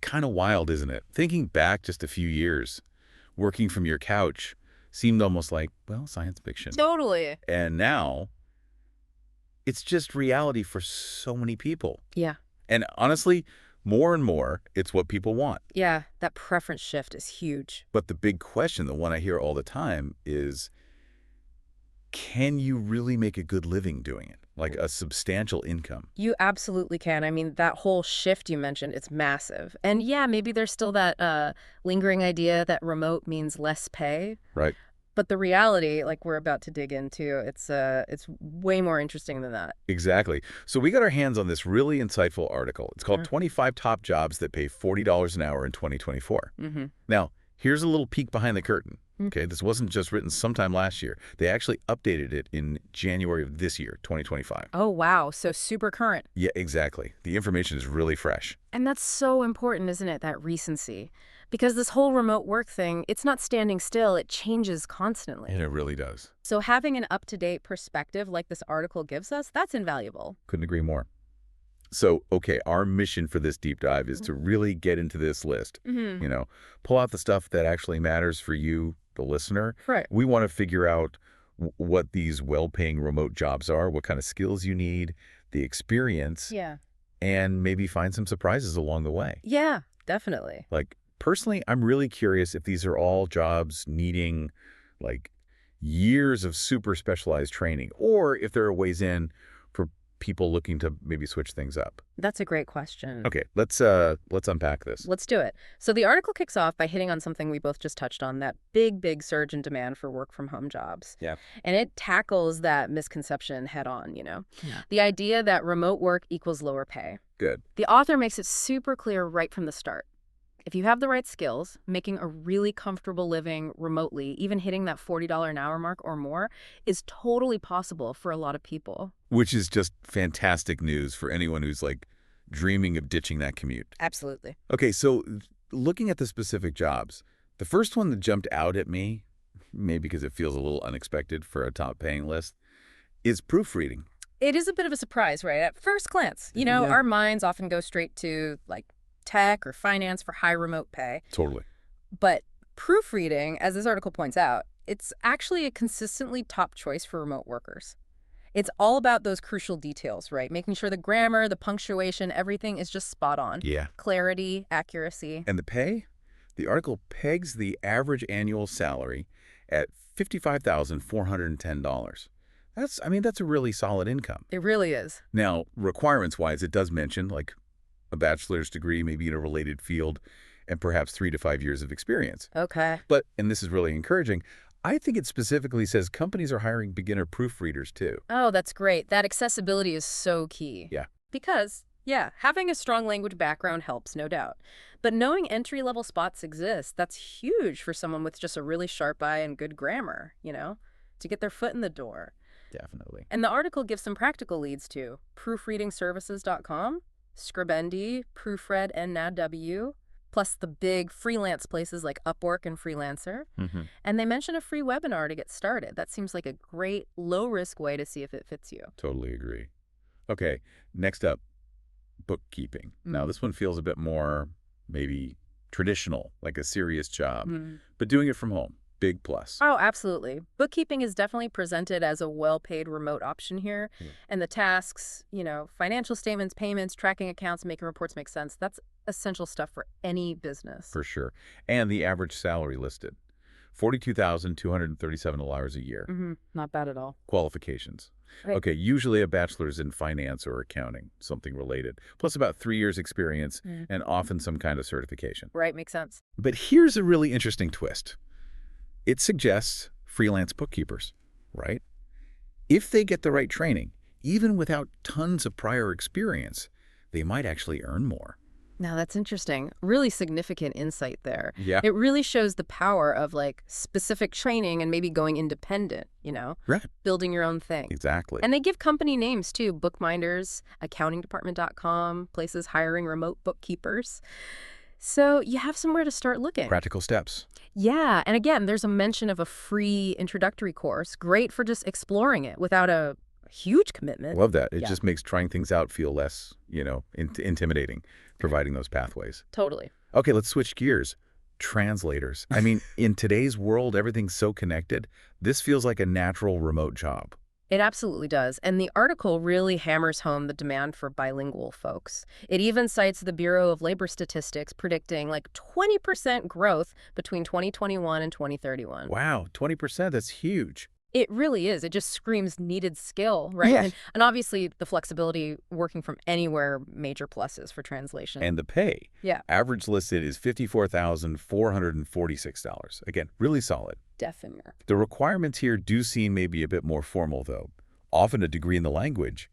kind of wild, isn't it? Thinking back just a few years, working from your couch seemed almost like, well, science fiction. Totally. And now it's just reality for so many people. Yeah. And honestly, more and more, it's what people want. Yeah, that preference shift is huge. But the big question, the one I hear all the time is, can you really make a good living doing it? Like a substantial income? You absolutely can. I mean, that whole shift you mentioned, it's massive. And yeah, maybe there's still that lingering idea that remote means less pay. Right. But the reality, like we're about to dig into, it's way more interesting than that. Exactly. So we got our hands on this really insightful article. It's called 25 Top Jobs That Pay $40 an Hour in 2024. Now, here's a little peek behind the curtain. Okay, this wasn't just written sometime last year. They actually updated it in January of this year, 2025. Oh, wow. So super current. Yeah, exactly. The information is really fresh. And that's so important, isn't it, that recency? Because this whole remote work thing, it's not standing still. It changes constantly. And it really does. So having an up-to-date perspective like this article gives us, that's invaluable. Couldn't agree more. So, okay, our mission for this deep dive is to really get into this list. You know, pull out the stuff that actually matters for you, the listener. Right. We want to figure out what these well-paying remote jobs are, what kind of skills you need, the experience, and maybe find some surprises along the way. Yeah, definitely. Like, personally, I'm really curious if these are all jobs needing, like, years of super specialized training, or if there are ways in for people looking to maybe switch things up. That's a great question. Okay, let's unpack this. Let's do it. So the article kicks off by hitting on something we both just touched on, that big surge in demand for work-from-home jobs. Yeah. And it tackles that misconception head-on, The idea that remote work equals lower pay. Good. The author makes it super clear right from the start. If you have the right skills, making a really comfortable living remotely, even hitting that $40 an hour mark or more, is totally possible for a lot of people. Which is just fantastic news for anyone who's, like, dreaming of ditching that commute. Absolutely. Okay, so looking at the specific jobs, the first one that jumped out at me, maybe because it feels a little unexpected for a top-paying list, is proofreading. It is a bit of a surprise, right? At first glance. Our minds often go straight to, like, tech or finance for high remote pay. Totally. But proofreading, as this article points out, it's actually a consistently top choice for remote workers. It's all about those crucial details, right? Making sure the grammar, the punctuation, everything is just spot on. Yeah. Clarity, accuracy. And the pay? The article pegs the average annual salary at $55,410. That's a really solid income. It really is. Now, requirements-wise, it does mention, like, a bachelor's degree, maybe in a related field, and perhaps 3 to 5 years of experience. Okay. But, and this is really encouraging, I think it specifically says companies are hiring beginner proofreaders too. Oh, that's great. That accessibility is so key. Yeah. Because, having a strong language background helps, no doubt. But knowing entry-level spots exist, that's huge for someone with just a really sharp eye and good grammar, to get their foot in the door. Definitely. And the article gives some practical leads too. Proofreadingservices.com, Scribendi, Proofread, and NowW, plus the big freelance places like Upwork and Freelancer. And they mention a free webinar to get started. That seems like a great, low-risk way to see if it fits you. Totally agree. Okay, next up, bookkeeping. Now, this one feels a bit more maybe traditional, like a serious job, but doing it from home. Big plus. Oh, absolutely. Bookkeeping is definitely presented as a well-paid remote option here. And the tasks, financial statements, payments, tracking accounts, making reports make sense. That's essential stuff for any business. For sure. And the average salary listed, $42,237 a year. Not bad at all. Qualifications. Right. Okay, usually a bachelor's in finance or accounting, something related, plus about 3 years experience and often some kind of certification. Right, makes sense. But here's a really interesting twist. It suggests freelance bookkeepers, right? If they get the right training, even without tons of prior experience, they might actually earn more. Now, that's interesting. Really significant insight there. Yeah. It really shows the power of, like, specific training and maybe going independent, Right. building your own thing. Exactly. And they give company names, too. Bookminders, accountingdepartment.com, places hiring remote bookkeepers. So you have somewhere to start looking. Practical steps. Yeah. And again, there's a mention of a free introductory course. Great for just exploring it without a huge commitment. Love that. It Yeah. just makes trying things out feel less, intimidating, providing those pathways. Totally. Okay, let's switch gears. Translators. I mean, in today's world, everything's so connected. This feels like a natural remote job. It absolutely does. And the article really hammers home the demand for bilingual folks. It even cites the Bureau of Labor Statistics predicting like 20% growth between 2021 and 2031. Wow, 20%, that's huge. It really is. It just screams needed skill, right? Yeah. And obviously the flexibility working from anywhere, major pluses for translation. And the pay. Yeah. Average listed is $54,446. Again, really solid. Definitely. The requirements here do seem maybe a bit more formal, though. Often a degree in the language.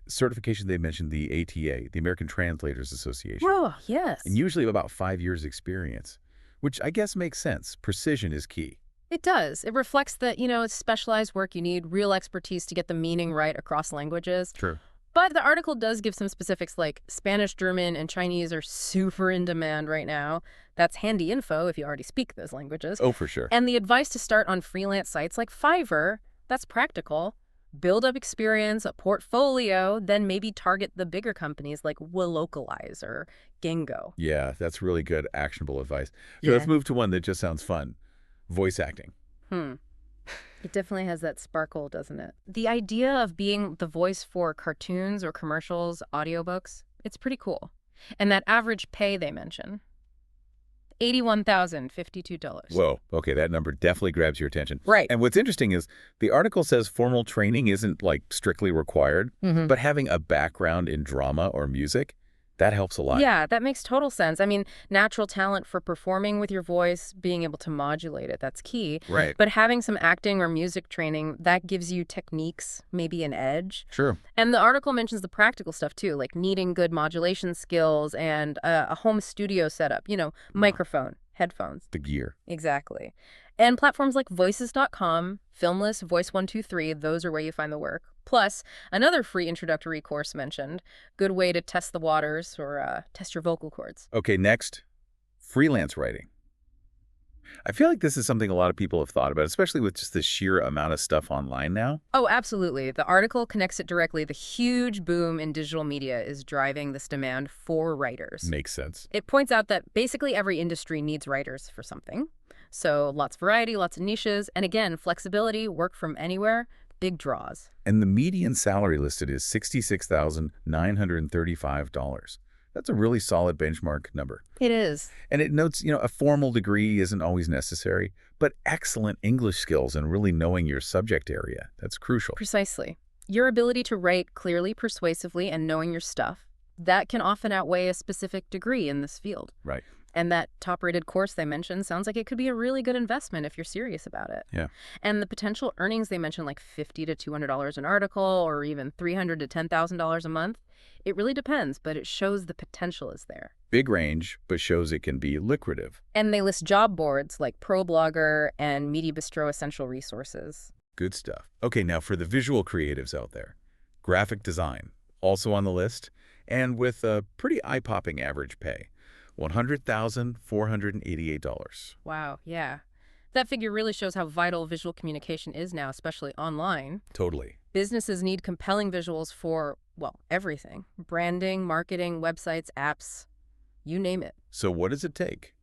Certification, they mentioned the ATA, the American Translators Association. Oh, yes. And usually about 5 years experience, which I guess makes sense. Precision is key. It does. It reflects that, it's specialized work. You need real expertise to get the meaning right across languages. True. But the article does give some specifics like Spanish, German, and Chinese are super in demand right now. That's handy info if you already speak those languages. Oh, for sure. And the advice to start on freelance sites like Fiverr, that's practical. Build up experience, a portfolio, then maybe target the bigger companies like Willocalize or Gingo. Yeah, that's really good, actionable advice. So Yeah. let's move to one that just sounds fun. Voice acting. It definitely has that sparkle, doesn't it? The idea of being the voice for cartoons or commercials, audiobooks, it's pretty cool. And that average pay they mention, $81,052. Whoa, okay, that number definitely grabs your attention. Right. And what's interesting is the article says formal training isn't like strictly required, but having a background in drama or music, that helps a lot. Yeah, that makes total sense. I mean, natural talent for performing with your voice, being able to modulate it, that's key. Right. But having some acting or music training, that gives you techniques, maybe an edge. Sure. And the article mentions the practical stuff, too, like needing good modulation skills and a home studio setup, microphone, headphones. The gear. Exactly. And platforms like voices.com, Filmless, Voice123, those are where you find the work. Plus, another free introductory course mentioned. Good way to test the waters or test your vocal cords. Okay, next, freelance writing. I feel like this is something a lot of people have thought about, especially with just the sheer amount of stuff online now. Oh, absolutely. The article connects it directly. The huge boom in digital media is driving this demand for writers. Makes sense. It points out that basically every industry needs writers for something. So lots of variety, lots of niches, and again, flexibility, work from anywhere, big draws. And the median salary listed is $66,935. That's a really solid benchmark number. It is. And it notes, a formal degree isn't always necessary, but excellent English skills and really knowing your subject area, that's crucial. Precisely. Your ability to write clearly, persuasively, and knowing your stuff, that can often outweigh a specific degree in this field. Right. And that top-rated course they mentioned sounds like it could be a really good investment if you're serious about it. Yeah. And the potential earnings they mentioned, like $50 to $200 an article or even $300 to $10,000 a month, it really depends, but it shows the potential is there. Big range, but shows it can be lucrative. And they list job boards like ProBlogger and Media Bistro Essential Resources. Good stuff. Okay, now for the visual creatives out there. Graphic design, also on the list, and with a pretty eye-popping average pay. $100,488. Wow, yeah. That figure really shows how vital visual communication is now, especially online. Totally. Businesses need compelling visuals for, everything. Branding, marketing, websites, apps, you name it. So what does it take?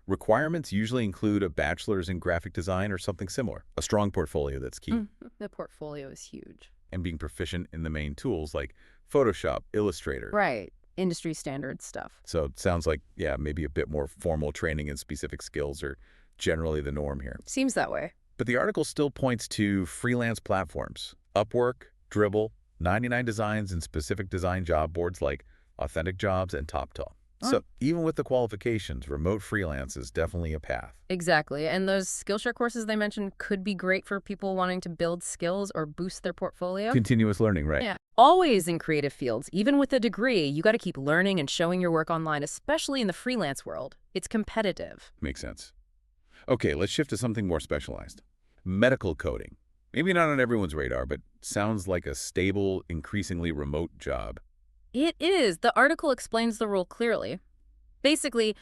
Requirements usually include a bachelor's in graphic design or something similar. A strong portfolio, that's key. The portfolio is huge. And being proficient in the main tools like Photoshop, Illustrator. Right. Industry standard stuff. So it sounds like, maybe a bit more formal training and specific skills are generally the norm here. Seems that way. But the article still points to freelance platforms, Upwork, Dribbble, 99 Designs, and specific design job boards like Authentic Jobs and TopTal. So even with the qualifications, remote freelance is definitely a path. Exactly. And those Skillshare courses they mentioned could be great for people wanting to build skills or boost their portfolio. Continuous learning, right? Yeah. Always in creative fields, even with a degree, you got to keep learning and showing your work online, especially in the freelance world. It's competitive. Makes sense. Okay, let's shift to something more specialized. Medical coding. Maybe not on everyone's radar, but sounds like a stable, increasingly remote job. It is. The article explains the rule clearly. Basically,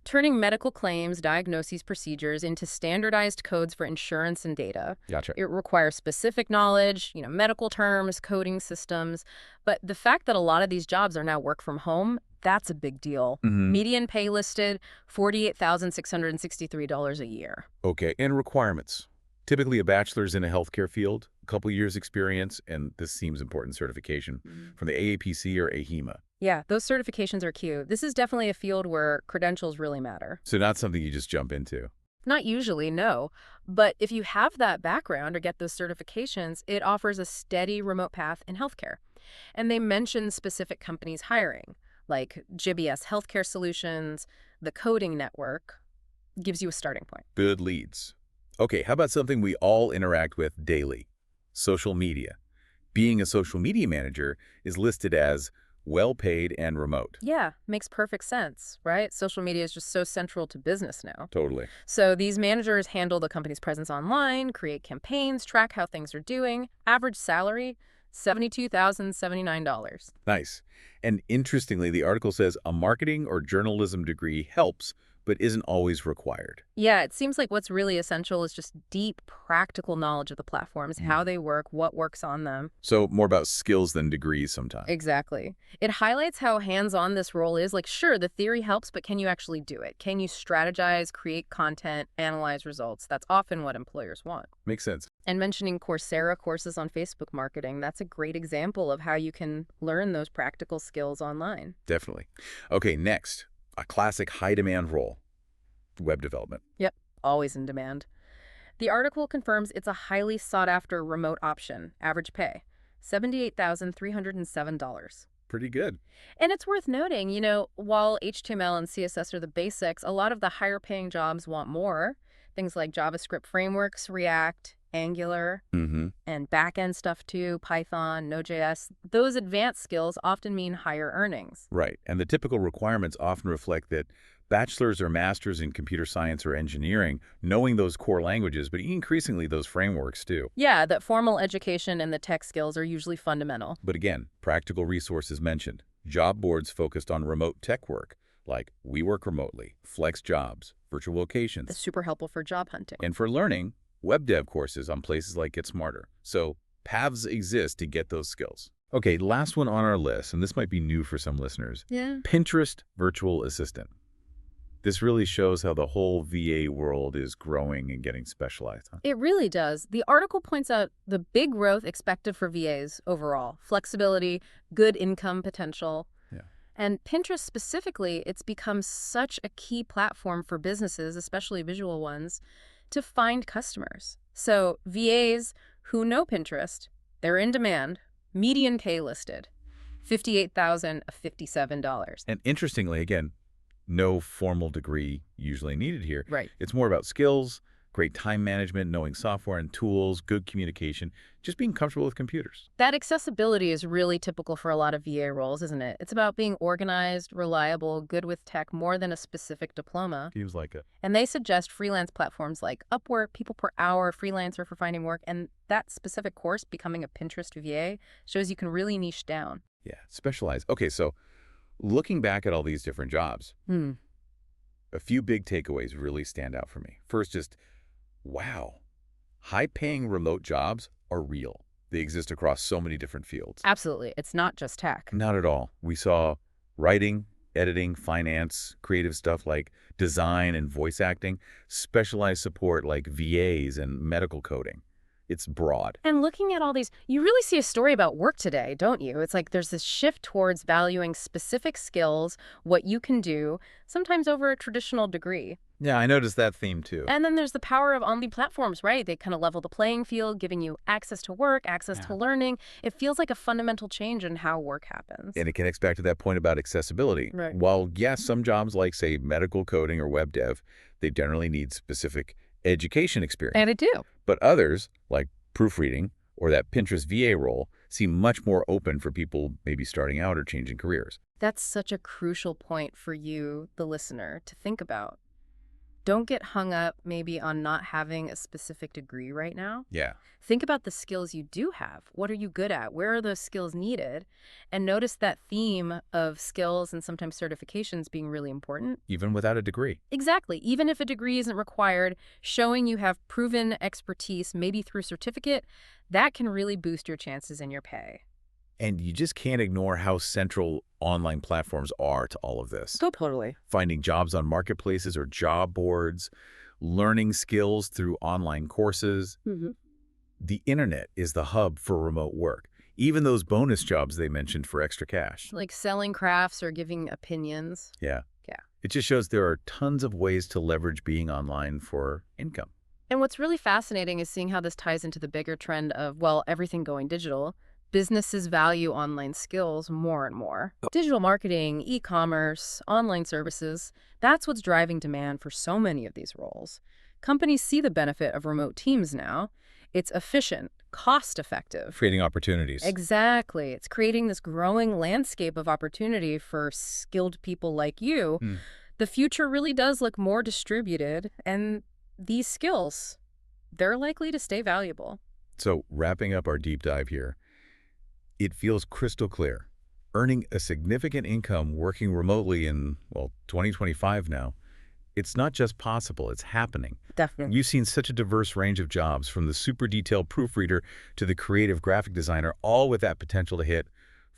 turning medical claims, diagnoses, procedures into standardized codes for insurance and data. Gotcha. It requires specific knowledge, medical terms, coding systems. But the fact that a lot of these jobs are now work from home, that's a big deal. Median pay listed, $48,663 a year. Okay, and requirements. Typically a bachelor's in a healthcare field, a couple years experience, and this seems important certification from the AAPC or AHEMA. Yeah, those certifications are cute. This is definitely a field where credentials really matter. So not something you just jump into. Not usually, no. But if you have that background or get those certifications, it offers a steady remote path in healthcare. And they mention specific companies hiring, like GBS Healthcare Solutions, the Coding Network, gives you a starting point. Good leads. Okay, how about something we all interact with daily? Social media. Being a social media manager is listed as well-paid and remote. Yeah, makes perfect sense, right? Social media is just so central to business now. Totally. So these managers handle the company's presence online, create campaigns, track how things are doing. Average salary, $72,079. Nice. And interestingly, the article says a marketing or journalism degree helps, but isn't always required. Yeah, it seems like what's really essential is just deep, practical knowledge of the platforms, how they work, what works on them. So more about skills than degrees sometimes. Exactly. It highlights how hands-on this role is. Like, sure, the theory helps, but can you actually do it? Can you strategize, create content, analyze results? That's often what employers want. Makes sense. And mentioning Coursera courses on Facebook marketing, that's a great example of how you can learn those practical skills online. Definitely. Okay, next, a classic high-demand role, web development. Yep, always in demand. The article confirms it's a highly sought-after remote option. Average pay, $78,307. Pretty good. And it's worth noting, while HTML and CSS are the basics, a lot of the higher-paying jobs want more. Things like JavaScript frameworks, React, Angular, and back-end stuff too, Python, Node.js. Those advanced skills often mean higher earnings. Right. And the typical requirements often reflect that bachelor's or master's in computer science or engineering, knowing those core languages, but increasingly those frameworks too. Yeah, that formal education and the tech skills are usually fundamental. But again, practical resources mentioned. Job boards focused on remote tech work, like We Work Remotely, Flex Jobs, Virtual Locations. That's super helpful for job hunting. And for learning, web dev courses on places like Get Smarter. So paths exist to get those skills. Okay, last one on our list, and this might be new for some listeners. Yeah. Pinterest Virtual Assistant. This really shows how the whole VA world is growing and getting specialized. It really does. The article points out the big growth expected for VAs overall. Flexibility, good income potential. Yeah. And Pinterest specifically, it's become such a key platform for businesses, especially visual ones, to find customers. So VAs who know Pinterest, they're in demand, median pay listed, $58,057. And interestingly, again, no formal degree usually needed here. Right. It's more about skills, great time management, knowing software and tools, good communication, just being comfortable with computers. That accessibility is really typical for a lot of VA roles, isn't it? It's about being organized, reliable, good with tech more than a specific diploma. Seems like it. And they suggest freelance platforms like Upwork, People Per Hour, Freelancer for finding work, and that specific course, Becoming a Pinterest VA, shows you can really niche down. Yeah, specialize. Okay, so looking back at all these different jobs, a few big takeaways really stand out for me. First, just, wow, high-paying remote jobs are real. They exist across so many different fields. Absolutely. It's not just tech. Not at all. We saw writing, editing, finance, creative stuff like design and voice acting, specialized support like VAs and medical coding. It's broad. And looking at all these, you really see a story about work today, don't you? It's like there's this shift towards valuing specific skills, what you can do, sometimes over a traditional degree. Yeah, I noticed that theme too. And then there's the power of online platforms, right? They kind of level the playing field, giving you access to work, access to learning. It feels like a fundamental change in how work happens. And it connects back to that point about accessibility. Right. While, yes, some jobs like, say, medical coding or web dev, they generally need specific education experience. And it do. But others, like proofreading or that Pinterest VA role, seem much more open for people maybe starting out or changing careers. That's such a crucial point for you, the listener, to think about. Don't get hung up maybe on not having a specific degree right now. Yeah. Think about the skills you do have. What are you good at? Where are those skills needed? And notice that theme of skills and sometimes certifications being really important. Even without a degree. Exactly. Even if a degree isn't required, showing you have proven expertise, maybe through certificate, that can really boost your chances in your pay. And you just can't ignore how central online platforms are to all of this. Oh, totally. Finding jobs on marketplaces or job boards, learning skills through online courses. The internet is the hub for remote work. Even those bonus jobs they mentioned for extra cash. Like selling crafts or giving opinions. Yeah. Yeah. It just shows there are tons of ways to leverage being online for income. And what's really fascinating is seeing how this ties into the bigger trend of, well, everything going digital. Businesses value online skills more and more. Digital marketing, e-commerce, online services, that's what's driving demand for so many of these roles. Companies see the benefit of remote teams now. It's efficient, cost-effective. Creating opportunities. Exactly. It's creating this growing landscape of opportunity for skilled people like you. The future really does look more distributed, and these skills, they're likely to stay valuable. So wrapping up our deep dive here, it feels crystal clear. Earning a significant income working remotely in, well, 2025 now, it's not just possible, it's happening. Definitely. You've seen such a diverse range of jobs, from the super detailed proofreader to the creative graphic designer, all with that potential to hit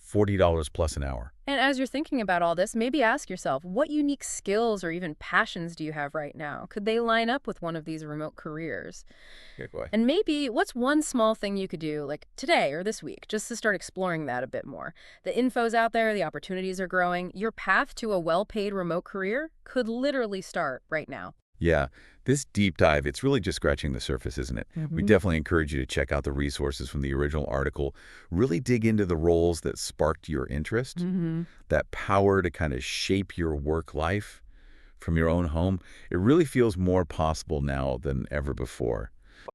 $40 plus an hour. And as you're thinking about all this, maybe ask yourself, what unique skills or even passions do you have right now? Could they line up with one of these remote careers? Good boy. And maybe what's one small thing you could do, like today or this week, just to start exploring that a bit more? The info's out there, the opportunities are growing. Your path to a well-paid remote career could literally start right now. Yeah, this deep dive, it's really just scratching the surface, isn't it? We definitely encourage you to check out the resources from the original article. Really dig into the roles that sparked your interest, that power to kind of shape your work life from your own home. It really feels more possible now than ever before.